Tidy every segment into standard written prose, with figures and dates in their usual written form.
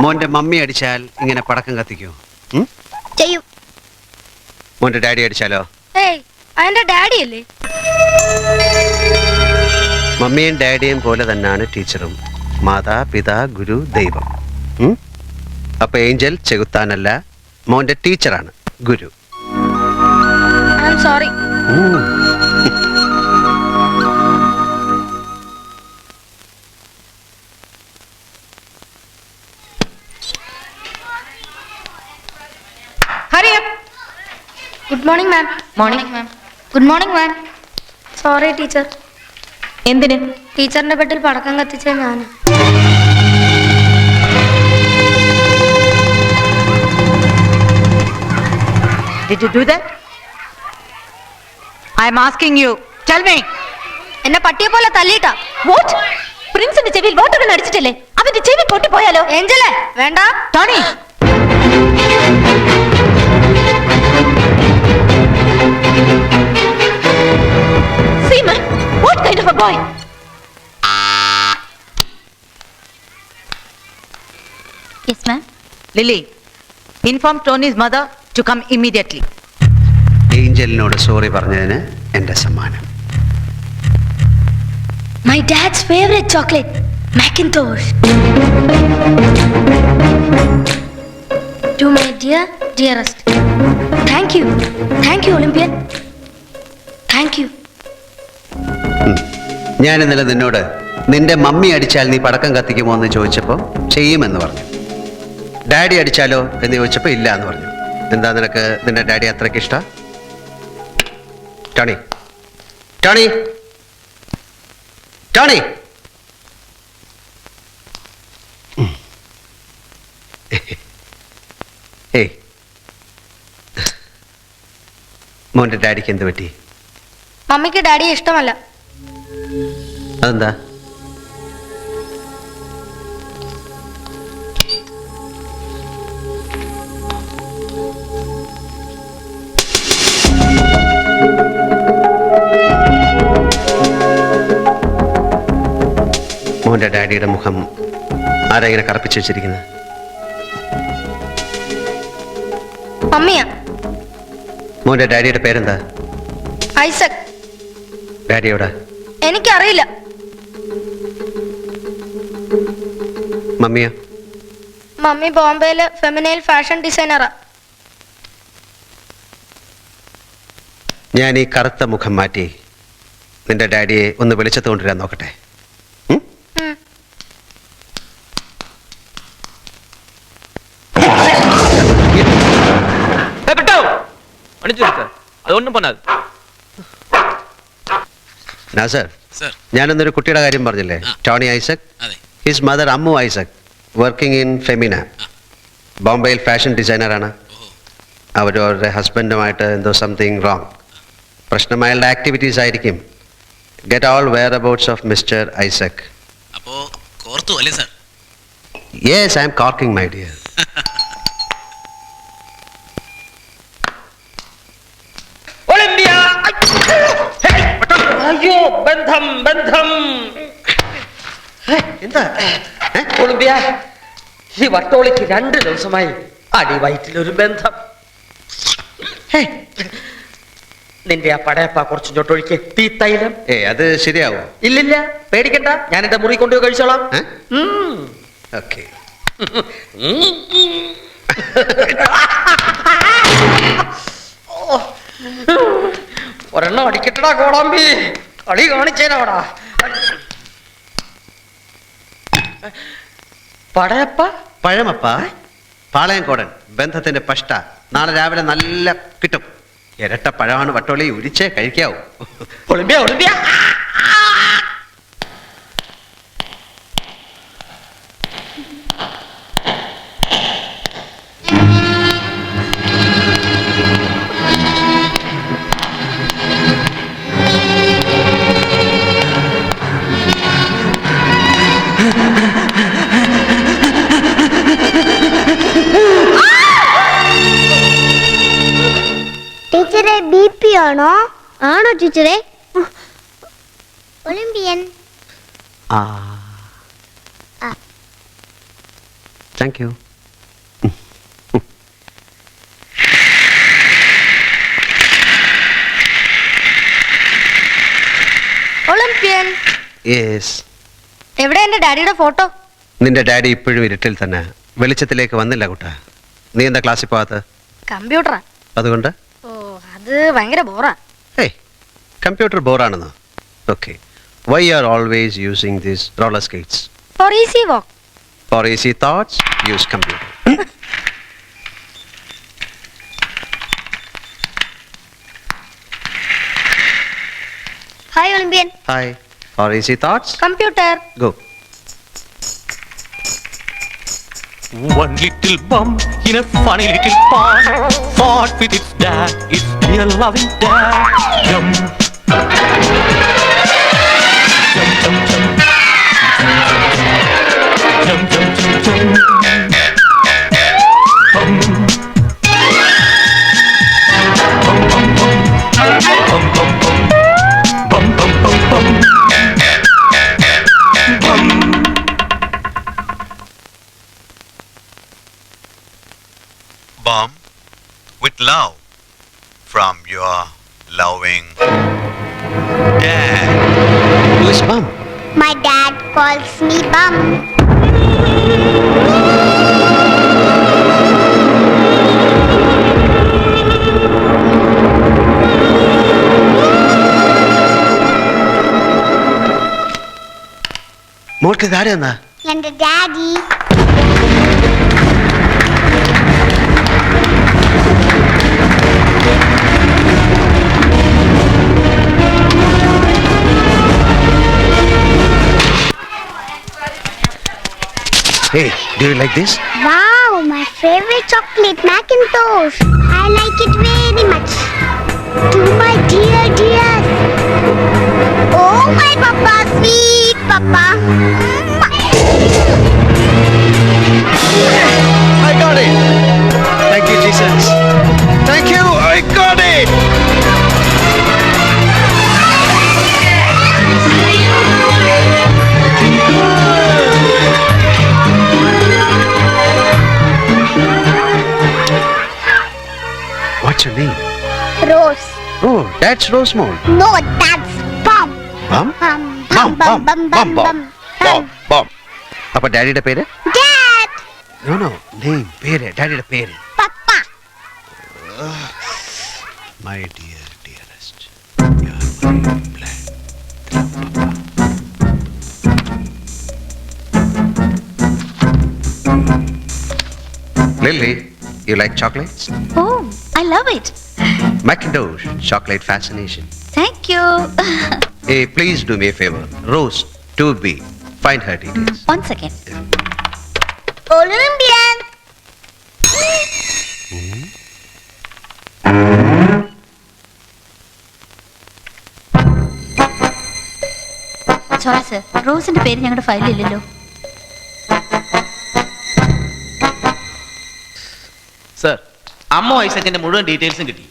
മോന്റെ മമ്മി അടിച്ചാൽ ഇങ്ങനെ പടക്കം കത്തിക്കോ? ചെയ്യും. മോന്റെ ഡാഡി അടിച്ചാലോ? അതിന്റെ ഡാഡി അല്ലേ? മമ്മിയും ഡാഡിയും പോലെ തന്നെയാണ് ടീച്ചറും. മാതാ പിതാ ഗുരു ദൈവം. അപ്പൊ ഏഞ്ചൽ ചെകുത്താനല്ല, മോന്റെ ടീച്ചറാണ് ഗുരു. Sorry. Good morning ma'am. Morning ma'am. Good morning ma'am. Sorry teacher. എന്തിന്? ടീച്ചറിന്റെ ബെഡിൽ പടക്കം കത്തിച്ച ഞാൻ. Did you do that? I am asking you. Tell me. എന്നെ പട്ടിയെ പോലെ തല്ലിട്ടാ. What? പ്രിൻസിന്റെ ചെവിയിൽ വാട്ടർ അടിച്ചിട്ടില്ലേ? അവന്റെ ചെവി പൊട്ടിപ്പോയാലോ? ഏഞ്ചലേ വേണ്ട. Tony. Seaman, what kind of a boy? Yes, ma'am. Lily, inform Tony's mother to come immediately. ഏഞ്ചലിനോട് സോറി പറഞ്ഞതിന് എന്റെ സമ്മാനം. My dad's favorite chocolate, Macintosh. To my dearest. Thank you, Olympian. Thank you. ഞാൻ ഇന്നലെ നിന്നോട് നിന്റെ മമ്മി അടിച്ചാൽ നീ പടക്കം കത്തിക്കുമോ എന്ന് ചോദിച്ചപ്പോൾ ചെയ്യുമെന്ന് പറഞ്ഞു. ഡാഡി അടിച്ചാലോ എന്ന് ചോദിച്ചപ്പോൾ ഇല്ല എന്ന് പറഞ്ഞു. എന്താ നിനക്ക് നിന്റെ ഡാഡി അത്രയ്ക്ക് ഇഷ്ടം? Tony, Tony, Tony. ഏയ്, മോന്റെ ഡാഡിക്ക് എന്ത് പറ്റി? മമ്മിക്ക് ഡാഡിയെ ഇഷ്ടമല്ല. അതെന്താ? മോന്റെ ഡാഡിയുടെ മുഖം ആരാ ഇങ്ങനെ കറുപ്പിച്ചു വെച്ചിരിക്കുന്നത്? മമ്മിയാ. മോന്റെ ഡാഡിയുടെ പേരെന്താ? ഐസക്. ഡാഡിയോടാ? എനിക്കറിയില്ല. മമ്മിയോ? മമ്മി ബോംബെയില് ഫെമിനൈൽ ഫാഷൻ ഡിസൈനറാ. ഞാൻ ഈ കറുത്ത മുഖം മാറ്റി നിന്റെ ഡാഡിയെ ഒന്ന് വെളിച്ചത്ത് കൊണ്ടുവരാൻ നോക്കട്ടെ. ഞാനൊന്നൊരു കുട്ടിയുടെ കാര്യം പറഞ്ഞില്ലേ, Tony Isaac. His mother Ammu Isaac, working in Femina, ബോംബെയിൽ ഫാഷൻ ഡിസൈനറാണ്. അവരുടെ ഹസ്ബൻഡുമായിട്ട് എന്തോ സംതിങ് റോങ്. പ്രശ്നം അയാളുടെ ആക്ടിവിറ്റീസ് ആയിരിക്കും. Get all whereabouts of mister Isaac. Yes, I'm working my dear. അയ്യോ, ബന്ധം ബന്ധം. എന്താ ഒളിമ്പിയ, ഈ വട്ടോളിക്ക് 2 ദിവസമായി അടിവയറ്റിലൊരു ബന്ധം. നിന്റെ ആ പടയപ്പ കുറച്ച് ചൊട്ടൊഴിക്ക് തീത്തൈലം. അത് ശരിയാവോ? ഇല്ലില്ല, പേടിക്കണ്ട, ഞാൻ എന്റെ മുറി കൊണ്ടുപോയി കഴിച്ചോളാം. ഓക്കെ. ഒരെണ്ണം അടിക്കട്ടടാ കോടാമ്പി, കളി കാണിച്ചേനാടാ. പടയപ്പ പഴമപ്പ, പാളയംകോടൻ, ബന്ധത്തിന്റെ പഷ്ട. നാളെ രാവിലെ നല്ല കിട്ടും. ഇരട്ട പഴമാണ് വട്ടോളി, ഉരിച്ചേ കഴിക്കാവൂ. Olympia Olympia. ടീച്ചറെ BP ആണോ? ആണോ ടീച്ചറെ? Olympian. Thank you. Olympian yes. എവിടെ എന്റെ ഡാഡിയുടെ ഫോട്ടോ? നിന്റെ ഡാഡി ഇപ്പോഴും ഇരുട്ടിൽ തന്നെ, വെളിച്ചത്തിലേക്ക് വന്നില്ല കുട്ടാ. നീ എന്താ ക്ലാസ്സിൽ പോകാത്ത? കമ്പ്യൂട്ടറാ. അതുകൊണ്ട് ഓ അത് ഭയങ്കര ബോറാ. ഏയ്, കമ്പ്യൂട്ടർ ബോറാണെന്നോ? Okay. Why are always using this roller skates? For easy walk. For easy thoughts use computer. Hi Olympian. Hi. For easy thoughts computer. Go. One little bump in a funny little pond fought with its dad, its dear loving dad. Jump, jump, jump, jump, jump, jump, jump, jump. Bum, bum, bum, bum, bum, bum, bum, bum, bum, bum, bum, bum. Bum with love from your loving dad. Who is Bum? My dad calls me Bum. മോൾക്ക് ഇതാരെന്നാ? എന്റെ daddy. Hey, do you like this? Wow, my favorite chocolate Macintosh. I like it very much. To my dear dear. Oh my papa, sweet papa. I got it. Thank you, Jesus. Thank you. I got it. What's your name? Rose. Oh, that's Rosemont. No, that's Bum. Bum? Bum, bum, bum, bum, bum, bum. Bum. അപ്പൊ ഡാഡിയുടെ പേര്? Dad. No, name, പേര്, ഡാഡിയുടെ പേര്. Papa. My dearest, you're my blood. Papa. Lily, you like chocolates? Oh, I love it. Macintosh, chocolate fascination. Thank you. Hey, please do me a favor. Rose, 2B. Find her details. One second. Olympian. Sorry sir, റോസിന്റെ പേര് ഞങ്ങളുടെ ഫയലിലില്ലല്ലോ. Sir, അമ്മ ഐസക്കിന്റെ മുഴുവൻ ഡീറ്റെയിൽസും കിട്ടി.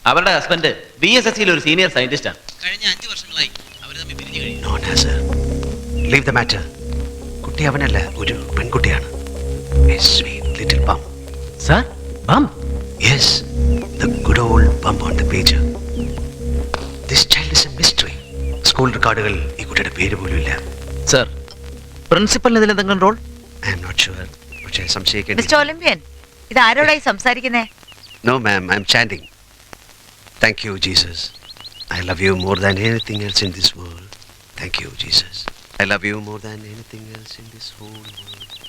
അവരുടെ husband BSSCയിൽ ഒരു senior scientist ആണ്. കഴിഞ്ഞ 5 വർഷങ്ങളായി അവർ തമ്മിൽ പിരിഞ്ഞു കഴിഞ്ഞു. No, no, sir. Leave the matter. കുട്ടി അവനല്ല, ഒരു പെൺകുട്ടിയാണ്. A sweet little bum. Sir, bum? Yes, the good old bum on the pager. This child is a mystery. School റെക്കോർഡുകൾ ഈ കുട്ടിയുടെ പേര് പോലും ഇല്ല. സർ, പ്രിൻസിപ്പലിന് ഇതിൽ എന്തെങ്കിലും role? I am not sure. പക്ഷേ സംശയിക്കേണ്ടി. മിസ്റ്റർ ഒളിമ്പ്യൻ, ഇത് ആരോടായി സംസാരിക്കുന്നേ? No, ma'am, I am chanting. Thank you, Jesus. I love you more than anything else in this world. Thank you, Jesus. I love you more than anything else in this whole world.